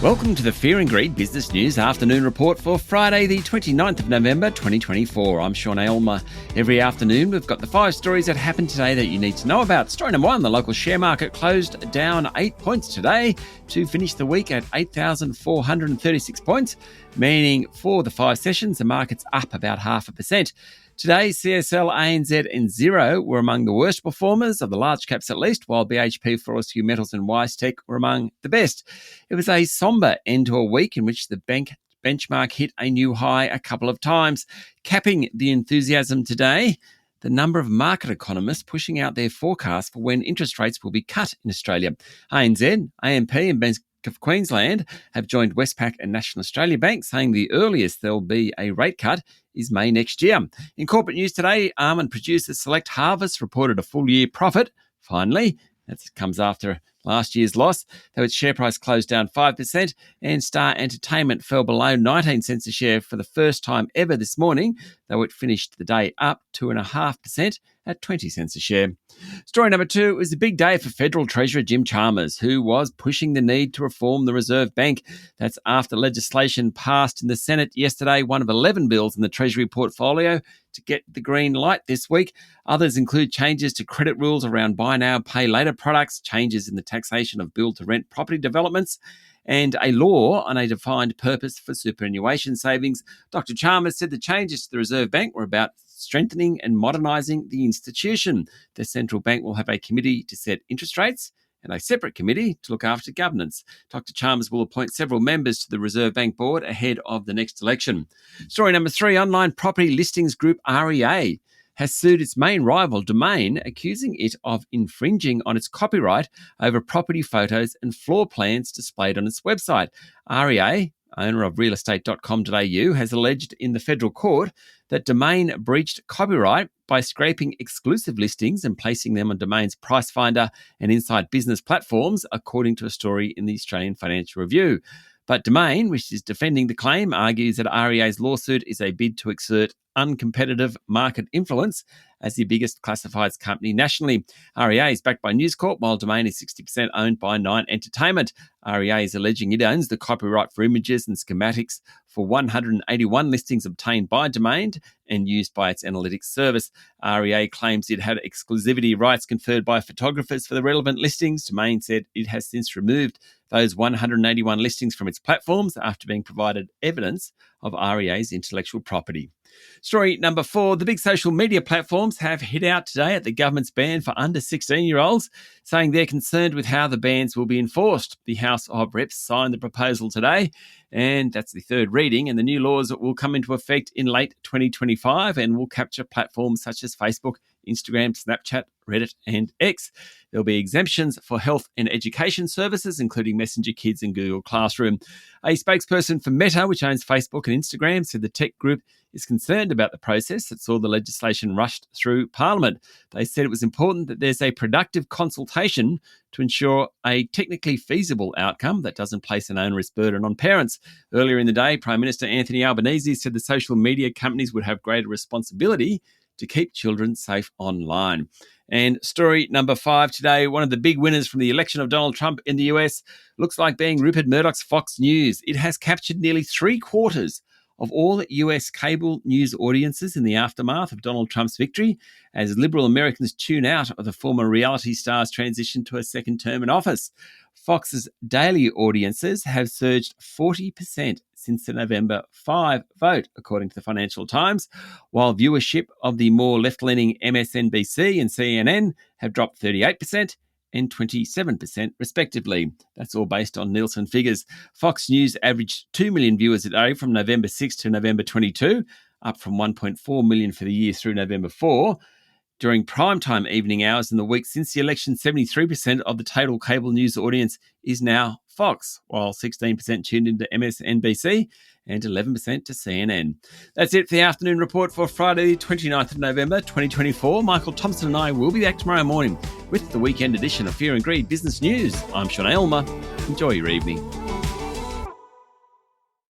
Welcome to the Fear and Greed Business News Afternoon Report for Friday, the 29th of November, 2024. I'm Sean Aylmer. Every afternoon, we've got the 5 stories that happened today that you need to know about. Story number 1, the local share market closed down 8 points today to finish the week at 8,436 points, meaning for the 5 sessions, the market's up about 0.5%. Today, CSL, ANZ and Xero were among the worst performers of the large caps at least, while BHP, Fortescue Metals and WiseTech were among the best. It was a sombre end to a week in which the benchmark hit a new high a couple of times. Capping the enthusiasm today, the number of market economists pushing out their forecast for when interest rates will be cut in Australia. ANZ, AMP and Bank of Queensland have joined Westpac and National Australia Bank, saying the earliest there'll be a rate cut is May next year. In corporate news today, almond producer Select Harvest reported a full-year profit. Finally, that comes after last year's loss, though its share price closed down 5%, and Star Entertainment fell below 19 cents a share for the first time ever this morning, though it finished the day up 2.5% at 20 cents a share. Story number 2, it was a big day for Federal Treasurer Jim Chalmers, who was pushing the need to reform the Reserve Bank. That's after legislation passed in the Senate yesterday, one of 11 bills in the Treasury portfolio to get the green light this week. Others include changes to credit rules around buy now, pay later products, changes in the taxation of build-to-rent property developments, and a law on a defined purpose for superannuation savings. Dr. Chalmers said the changes to the Reserve Bank were about strengthening and modernising the institution. The central bank will have a committee to set interest rates and a separate committee to look after governance. Dr. Chalmers will appoint several members to the Reserve Bank board ahead of the next election. Story number 3, online property listings group REA has sued its main rival, Domain, accusing it of infringing on its copyright over property photos and floor plans displayed on its website. REA, owner of realestate.com.au, has alleged in the federal court that Domain breached copyright by scraping exclusive listings and placing them on Domain's Price Finder and Inside Business platforms, according to a story in the Australian Financial Review. But Domain, which is defending the claim, argues that REA's lawsuit is a bid to exert uncompetitive market influence as the biggest classifieds company nationally. REA is backed by News Corp, while Domain is 60% owned by Nine Entertainment. REA is alleging it owns the copyright for images and schematics for 181 listings obtained by Domain and used by its analytics service. REA claims it had exclusivity rights conferred by photographers for the relevant listings. Domain said it has since removed those 181 listings from its platforms after being provided evidence of REA's intellectual property. Story number 4, the big social media platforms have hit out today at the government's ban for under 16-year-olds, saying they're concerned with how the bans will be enforced. The House of Reps signed the proposal today, and that's the third reading, and the new laws will come into effect in late 2025 and will capture platforms such as Facebook, Instagram, Snapchat, Reddit and X. There'll be exemptions for health and education services, including Messenger Kids and Google Classroom. A spokesperson for Meta, which owns Facebook and Instagram, said the tech group is concerned about the process that saw the legislation rushed through Parliament. They said it was important that there's a productive consultation to ensure a technically feasible outcome that doesn't place an onerous burden on parents. Earlier in the day, Prime Minister Anthony Albanese said the social media companies would have greater responsibility to keep children safe online. And story number 5 today, one of the big winners from the election of Donald Trump in the US looks like being Rupert Murdoch's Fox News. It has captured nearly 3/4 of all US cable news audiences in the aftermath of Donald Trump's victory, as liberal Americans tune out of the former reality star's transition to a second term in office. Fox's daily audiences have surged 40% since the November 5 vote, according to the Financial Times, while viewership of the more left-leaning MSNBC and CNN have dropped 38% and 27% respectively. That's all based on Nielsen figures. Fox News averaged 2 million viewers a day from November 6 to November 22, up from 1.4 million for the year through November 4. During primetime evening hours in the week since the election, 73% of the total cable news audience is now Fox, while 16% tuned into MSNBC and 11% to CNN. That's it for the afternoon report for Friday, 29th of November, 2024. Michael Thompson and I will be back tomorrow morning with the weekend edition of Fear and Greed Business News. I'm Sean Aylmer. Enjoy your evening.